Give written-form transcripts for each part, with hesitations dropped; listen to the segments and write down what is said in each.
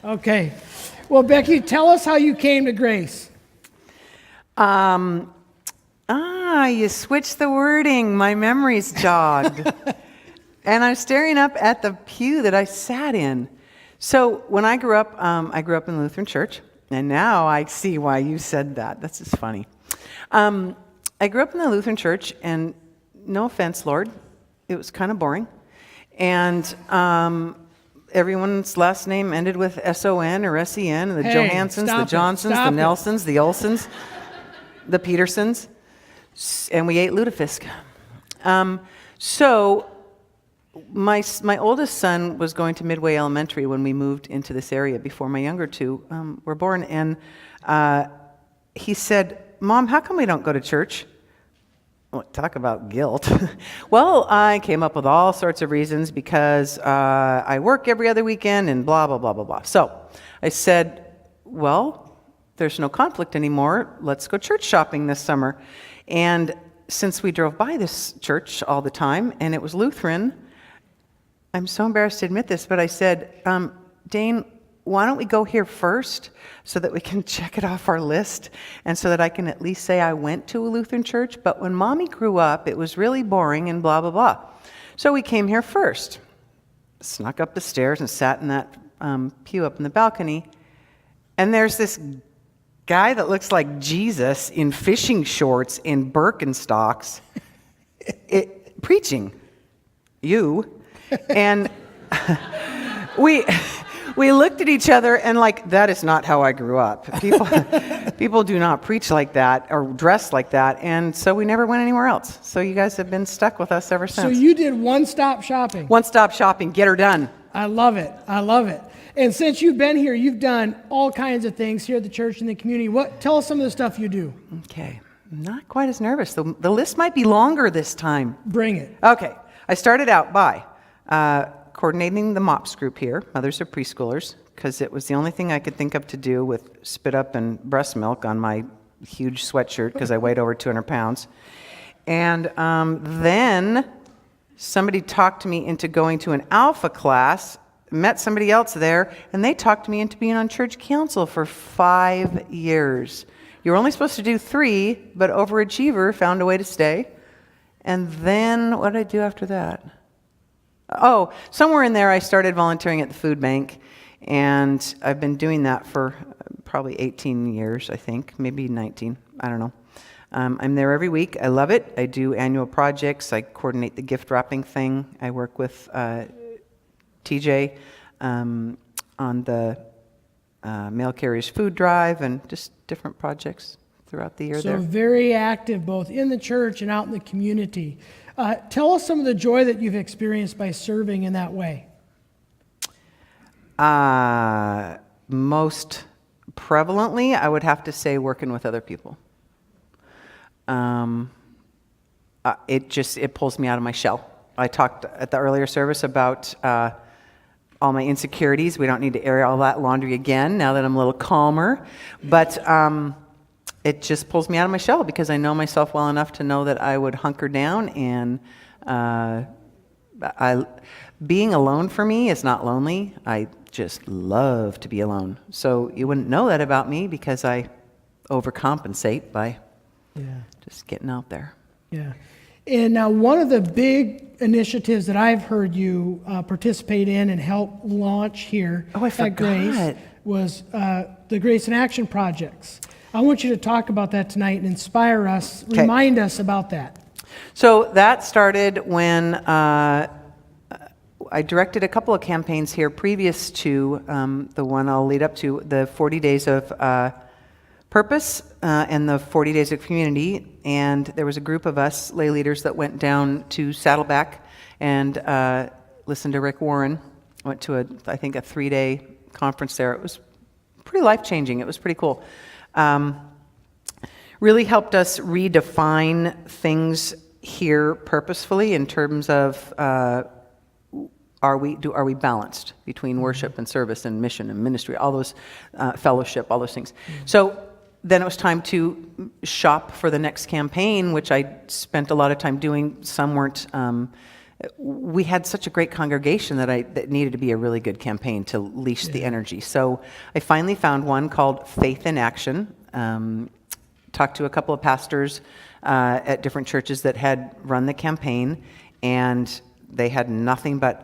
Okay. Well, Becky, tell us how you came to Grace. You switched the wording. My memory's jogged. And I'm staring up at the pew that I sat in. So when I grew up in the Lutheran Church, and now I see why you said that. That's just funny. I grew up in the Lutheran Church, and no offense, Lord, it was kind of boring. And everyone's last name ended with S-O-N or S-E-N, and the Johansons, the Johnsons, the Nelsons, the Olsons, the Petersons, and we ate lutefisk. So my oldest son was going to Midway Elementary when we moved into this area before my younger two were born, and he said, "Mom, how come we don't go to church?" Well, talk about guilt. Well, I came up with all sorts of reasons because I work every other weekend and blah, blah, blah, blah, blah. So I said, well, there's no conflict anymore. Let's go church shopping this summer. And since we drove by this church all the time and it was Lutheran, I'm so embarrassed to admit this, but I said, Dane, why don't we go here first so that we can check it off our list and so that I can at least say I went to a Lutheran church? But when Mommy grew up, it was really boring and blah, blah, blah. So we came here first, snuck up the stairs and sat in that pew up in the balcony. And there's this guy that looks like Jesus in fishing shorts and Birkenstocks preaching. And we looked at each other and that is not how I grew up. People do not preach like that or dress like that, and so we never went anywhere else. So you guys have been stuck with us ever since. So you did one-stop shopping. One-stop shopping, get her done. I love it. And since you've been here, you've done all kinds of things here at the church and the community. Tell us some of the stuff you do. Okay, I'm not quite as nervous. The list might be longer this time. Bring it. Okay, I started out by coordinating the MOPS group here, Mothers of Preschoolers, because it was the only thing I could think of to do with spit up and breast milk on my huge sweatshirt because I weighed over 200 pounds. And then somebody talked me into going to an Alpha class, met somebody else there, and they talked me into being on church council for 5 years. You were only supposed to do 3, but overachiever found a way to stay. And then what did I do after that? Oh, somewhere in there I started volunteering at the food bank, and I've been doing that for probably 18 years, I think, maybe 19, I don't know. I'm there every week. I love it. I do annual projects. I coordinate the gift wrapping thing. I work with TJ on the mail carriers food drive and just different projects throughout the year there. So very active both in the church and out in the community. Tell us some of the joy that you've experienced by serving in that way. Most prevalently, I would have to say working with other people. It pulls me out of my shell. I talked at the earlier service about all my insecurities. We don't need to air all that laundry again now that I'm a little calmer. But it just pulls me out of my shell because I know myself well enough to know that I would hunker down, and being alone for me is not lonely. I just love to be alone. So you wouldn't know that about me because I overcompensate by just getting out there. Yeah. And now one of the big initiatives that I've heard you participate in and help launch here at Grace was the Grace in Action projects. I want you to talk about that tonight and inspire us, remind us about that. So that started when I directed a couple of campaigns here previous to the one I'll lead up to, the 40 Days of Purpose and the 40 Days of Community. And there was a group of us, lay leaders, that went down to Saddleback and listened to Rick Warren. Went to I think a 3-day conference there. It was pretty life-changing. It was pretty cool. Really helped us redefine things here purposefully in terms of are we balanced between worship and service and mission and ministry, all those fellowship, all those things. So then it was time to shop for the next campaign, which I spent a lot of time doing. Some weren't we had such a great congregation that needed to be a really good campaign to leash the energy. So I finally found one called Faith in Action. Talked to a couple of pastors at different churches that had run the campaign, and they had nothing but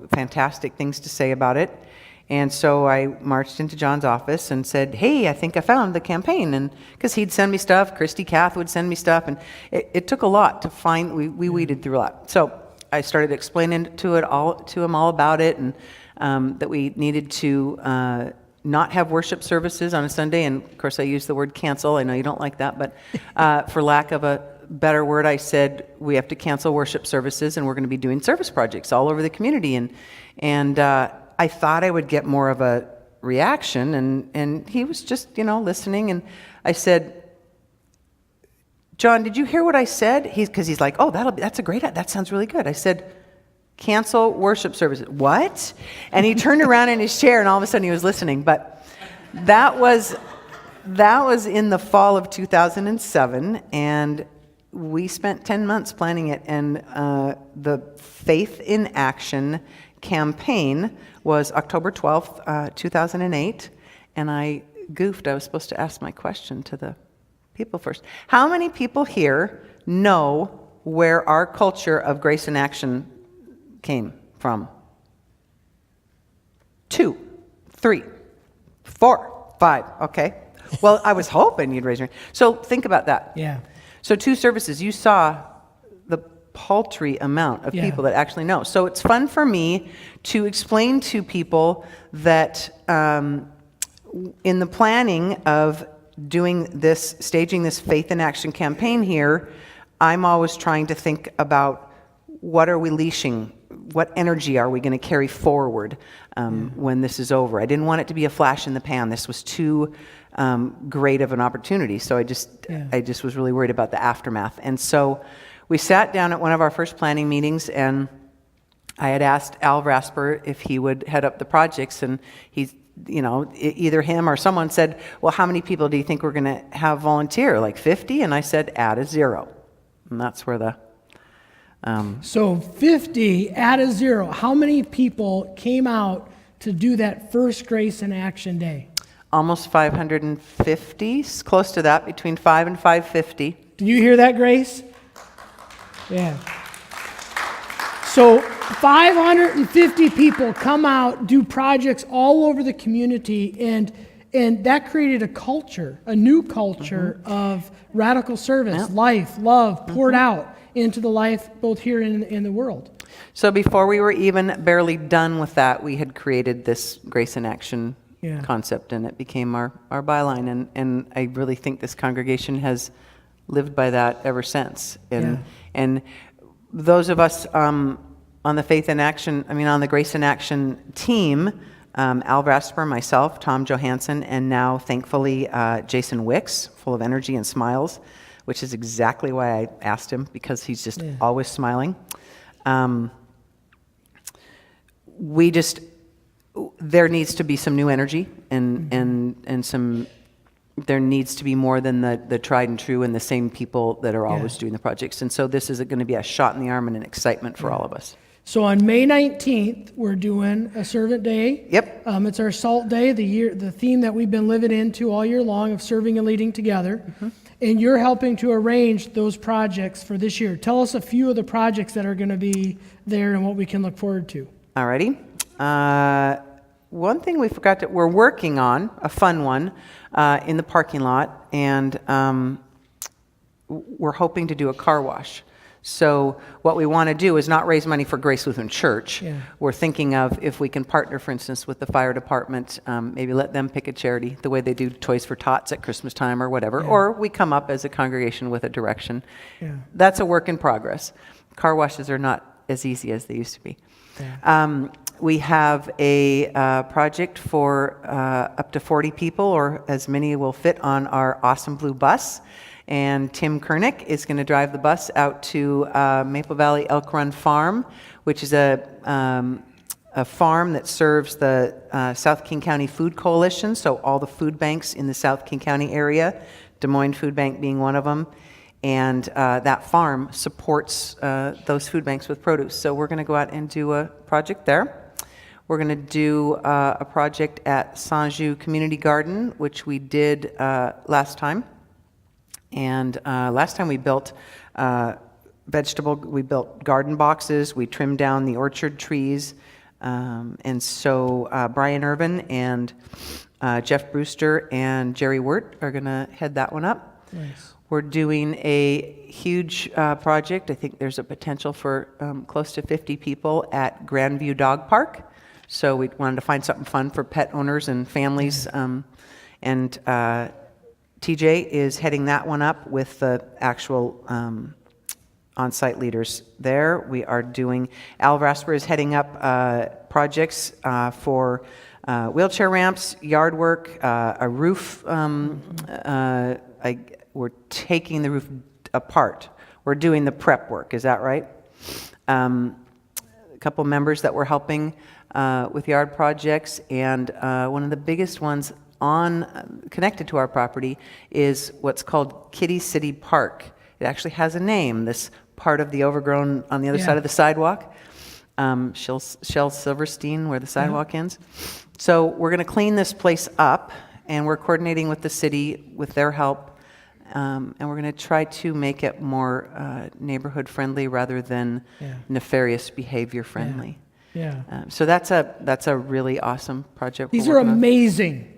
fantastic things to say about it. And so I marched into John's office and said, hey, I think I found the campaign. And because he'd send me stuff, Christy Kath would send me stuff, and it took a lot to find. We weeded through a lot. So I started explaining to him all about it, and that we needed to not have worship services on a Sunday. And of course I used the word cancel. I know you don't like that, but for lack of a better word, I said we have to cancel worship services, and we're going to be doing service projects all over the community. And I thought I would get more of a reaction, and he was just, listening. And I said, John, did you hear what I said? Because he's like, oh, that sounds really good. I said, cancel worship services. What? And he turned around in his chair, and all of a sudden he was listening. But that was in the fall of 2007, and we spent 10 months planning it. And the Faith in Action campaign was October 12th, 2008, and I goofed. I was supposed to ask my question to the people first. How many people here know where our culture of grace in action came from? 2, 3, 4, 5. Okay. Well, I was hoping you'd raise your hand. So think about that. Yeah. So 2 services. You saw the paltry amount of people that actually know. So it's fun for me to explain to people that in the planning of staging this Faith in Action campaign here, I'm always trying to think about what are we leashing, what energy are we going to carry forward when this is over. I didn't want it to be a flash in the pan. This was too great of an opportunity, so I just was really worried about the aftermath. And so we sat down at one of our first planning meetings, and I had asked Al Rasper if he would head up the projects, and he's, either him or someone said, well, how many people do you think we're going to have volunteer? Like 50? And I said, add a 0. And that's where the... So 50, add a 0. How many people came out to do that first Grace in Action Day? Almost 550, close to that, between 5 and 550. Do you hear that, Grace? Yeah. So 550 people come out, do projects all over the community, and that created a culture, a new culture of radical service, life, love, poured out into the life both here and in the world. So before we were even barely done with that, we had created this Grace in Action concept, and it became our byline. And I really think this congregation has lived by that ever since. And those of us on the Faith in Action, on the Grace in Action team, Al Rasper, myself, Tom Johansson, and now, thankfully, Jason Wicks, full of energy and smiles, which is exactly why I asked him, because he's just always smiling. There needs to be some new energy, and some... There needs to be more than the tried and true and the same people that are always doing the projects. And so this is going to be a shot in the arm and an excitement for all of us. So on May 19th, we're doing a Servant Day. Yep. It's our SALT Day, the theme that we've been living into all year long of serving and leading together. And you're helping to arrange those projects for this year. Tell us a few of the projects that are going to be there and what we can look forward to. Alrighty. One thing we forgot we're working on, a fun one, in the parking lot, and we're hoping to do a car wash. So what we want to do is not raise money for Grace Lutheran Church. We're thinking of if we can partner, for instance, with the fire department, maybe let them pick a charity, the way they do Toys for Tots at Christmas time or whatever, or we come up as a congregation with a direction. That's a work in progress. Car washes are not as easy as they used to be. We have a project for up to 40 people, or as many will fit on our awesome blue bus. And Tim Kernick is going to drive the bus out to Maple Valley Elk Run Farm, which is a farm that serves the South King County Food Coalition, so all the food banks in the South King County area, Des Moines Food Bank being one of them. And that farm supports those food banks with produce. So we're going to go out and do a project there. We're going to do a project at Saint-Just Community Garden, which we did last time. And last time we built we built garden boxes, we trimmed down the orchard trees. And so Brian Irvin and Jeff Brewster and Jerry Wirt are going to head that one up. Nice. We're doing a huge project. I think there's a potential for close to 50 people at Grandview Dog Park. So we wanted to find something fun for pet owners and families. And TJ is heading that one up with the actual on-site leaders there. We are doing, Al Rasper is heading up projects for wheelchair ramps, yard work, a roof. We're taking the roof apart. We're doing the prep work, is that right? A couple members that were helping with yard projects, and one of the biggest ones connected to our property is what's called Kitty City Park. It actually has a name, this part of the Overgrown on the other side of the sidewalk. Shell Silverstein, where the sidewalk ends. So we're going to clean this place up, and we're coordinating with the city with their help. And we're going to try to make it more neighborhood friendly rather than nefarious behavior friendly. So that's a really awesome project. These are amazing,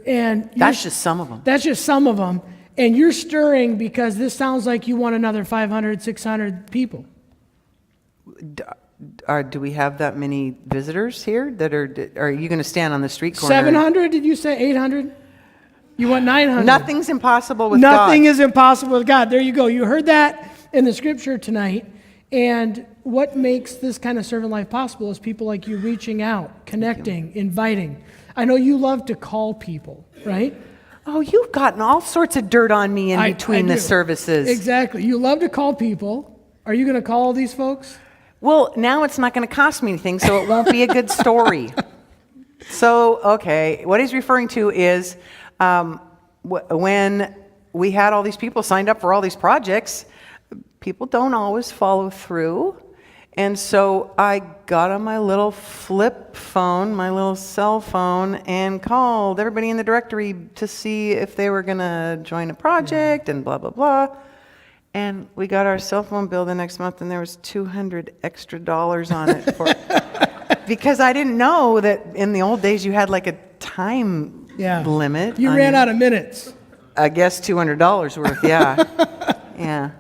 and that's just some of them. That's just some of them, and you're stirring because this sounds like you want another 500, 600 people. Do we have that many visitors here that are you going to stand on the street corner? 700? Did you say 800? You want 900? Nothing's impossible with God. Nothing is impossible with God. There you go. You heard that in the scripture tonight. And what makes this kind of servant life possible is people like you reaching out, connecting, inviting. I know you love to call people, right? Oh, you've gotten all sorts of dirt on me in between the services. Exactly. You love to call people. Are you going to call these folks? Well, now it's not going to cost me anything, so it won't be a good story. So, okay, what he's referring to is when we had all these people signed up for all these projects, people don't always follow through. And so I got on my little flip phone, my little cell phone, and called everybody in the directory to see if they were going to join a project and blah, blah, blah. And we got our cell phone bill the next month, and there was $200 extra on it because I didn't know that in the old days you had like a time limit. You ran out of minutes. I guess $200 worth, yeah.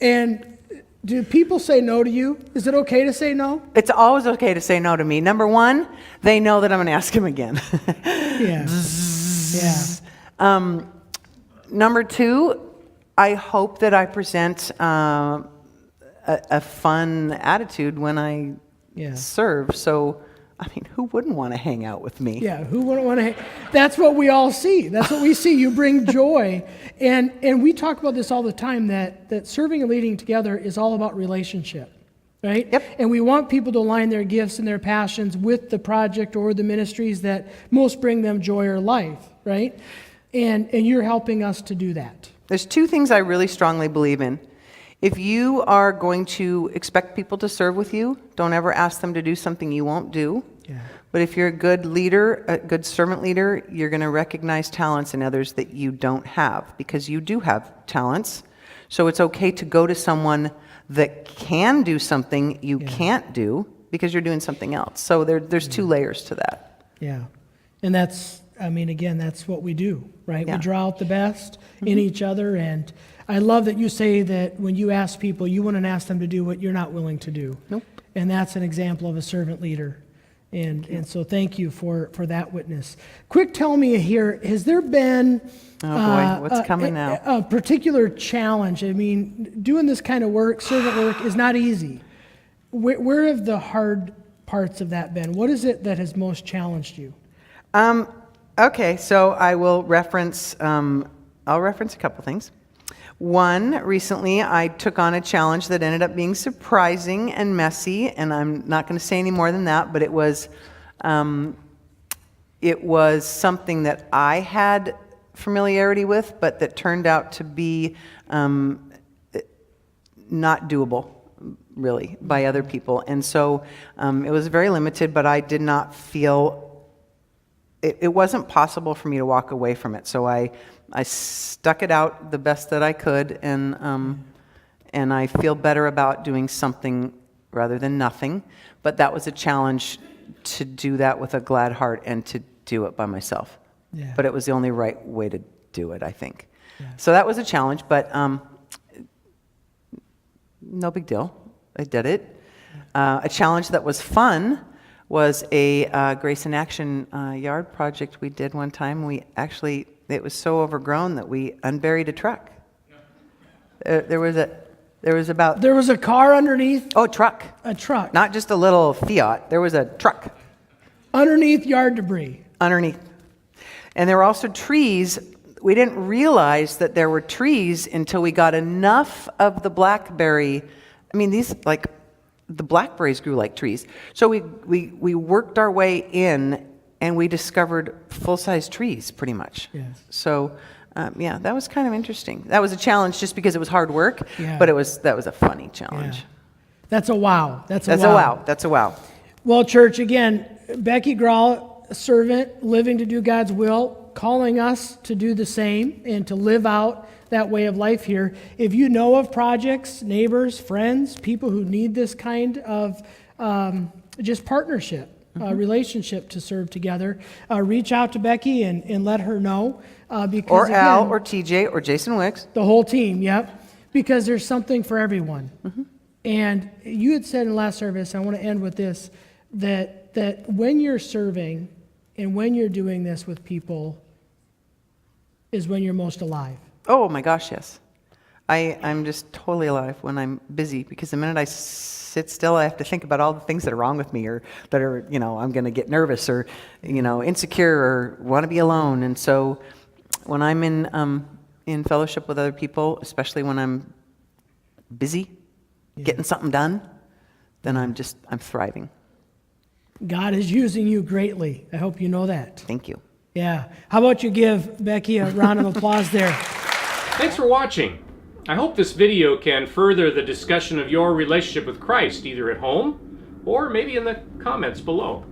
And do people say no to you? Is it okay to say no? It's always okay to say no to me. Number one, they know that I'm going to ask them again. Number two, I hope that I present a fun attitude when I serve. So, I mean, who wouldn't want to hang out with me? Yeah, who wouldn't want to That's what we all see. That's what we see. You bring joy. And we talk about this all the time, that serving and leading together is all about relationship, right? Yep. And we want people to align their gifts and their passions with the project or the ministries that most bring them joy or life, right? And you're helping us to do that. There's two things I really strongly believe in. If you are going to expect people to serve with you, don't ever ask them to do something you won't do. Yeah. But if you're a good leader, a good servant leader, you're going to recognize talents in others that you don't have, because you do have talents. So it's okay to go to someone that can do something you can't do because you're doing something else. So there's two layers to that. Yeah. And that's what we do, right? Yeah. We draw out the best in each other. And I love that you say that when you ask people, you wouldn't ask them to do what you're not willing to do. Nope. And that's an example of a servant leader. And so thank you for that witness. Quick, tell me here, has there been what's coming now? A particular challenge? I mean, doing this kind of work, servant work, is not easy. Where have the hard parts of that been? What is it that has most challenged you? Okay, so I will reference, I'll reference a couple things. One, recently I took on a challenge that ended up being surprising and messy, and I'm not going to say any more than that, but it was something that I had familiarity with, but that turned out to be not doable, really, by other people. And so it was very limited, but I did not feel, it wasn't possible for me to walk away from it. So I stuck it out the best that I could, and I feel better about doing something rather than nothing. But that was a challenge to do that with a glad heart and to do it by myself. Yeah. But it was the only right way to do it, I think. Yeah. So that was a challenge, but no big deal. I did it. A challenge that was fun was a Grace in Action yard project we did one time. It was so overgrown that we unburied a truck. There was a car underneath. Oh, truck. A truck. Not just a little Fiat. There was a truck. Underneath yard debris. Underneath. And there were also trees. We didn't realize that there were trees until we got enough of the blackberry. I mean, the blackberries grew like trees. So we worked our way in, and we discovered full-size trees, pretty much. Yes. So, that was kind of interesting. That was a challenge just because it was hard work, Yeah. but that was a funny challenge. Yeah. That's a wow. That's a wow. Well, church, again, Becky Grall, a servant, living to do God's will, calling us to do the same and to live out that way of life here. If you know of projects, neighbors, friends, people who need this kind of just partnership, relationship to serve together, reach out to Becky and let her know. Because Or again, Al, or TJ, or Jason Wicks. the whole team, yep. Because there's something for everyone. And you had said in the last service, I want to end with this, that when you're serving and when you're doing this with people is when you're most alive. Oh my gosh, yes. I'm just totally alive when I'm busy, because the minute I sit still, I have to think about all the things that are wrong with me, or that are, I'm going to get nervous, or, insecure, or want to be alone. And so when I'm in fellowship with other people, especially when I'm busy, getting something done, then I'm thriving. God is using you greatly. I hope you know that. Thank you. Yeah. How about you give Becky a round of applause there? Thanks for watching. I hope this video can further the discussion of your relationship with Christ, either at home or maybe in the comments below.